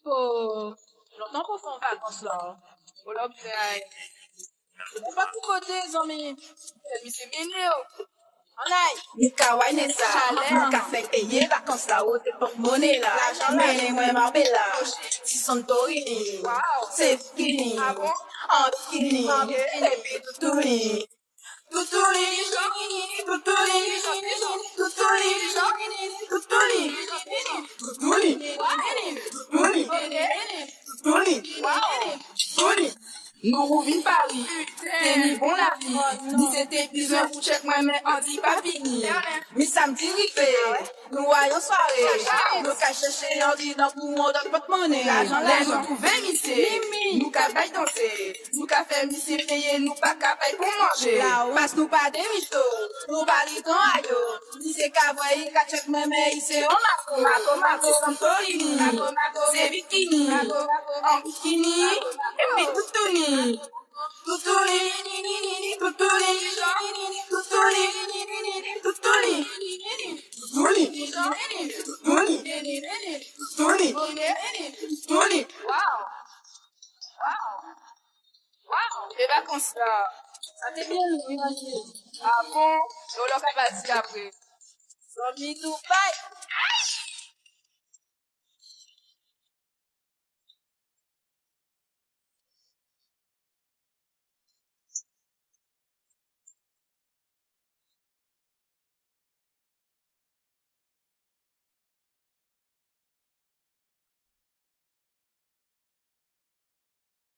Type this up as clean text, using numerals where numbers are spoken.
Oh, longtemps qu'on fait en vacances là. Oh là, putain. C'est pas tout côté, les amis. Mais c'est bien, on aille. Nika wine ça, Nika fait payer vacances là, haute porte-monnaie là. Mais moi Marbella, si Santorini, c'est fini. Ah bon? En bikini, et puis Toutouni. Toutouni, Toutouni, Toutouni, Toutouni, Toutouni, Toutouni, Toutouni. Nous rouvins Paris, t'es mis bon la vie. Dis c'était besoin pour check moi mais on dit pas fini. Mais samedi ripé, nous voyons soirée. Nous qu'à chercher on dit dans pour mon dans porte-monnaie. Les gens trouvaient missé, nous qu'à pas danser. Nous qu'à faire missé payer, nous pas qu'à payer pour manger. Parce nous pas des mythos, nous pas les temps aïe. Dis c'est qu'à voir, qu'à check moi mais ici on Mako, Santorini, c'est bikini, en bikini, et puis Toutouni. Tutuli, tutuli, tutuli, tutuli, tutuli, tutuli, tutuli. Wow. Wow. Wow. Les vacances là. Ça t'est bien, oui, imagine. Ah bon? On l'a pas dit après. Zombie Dubaï.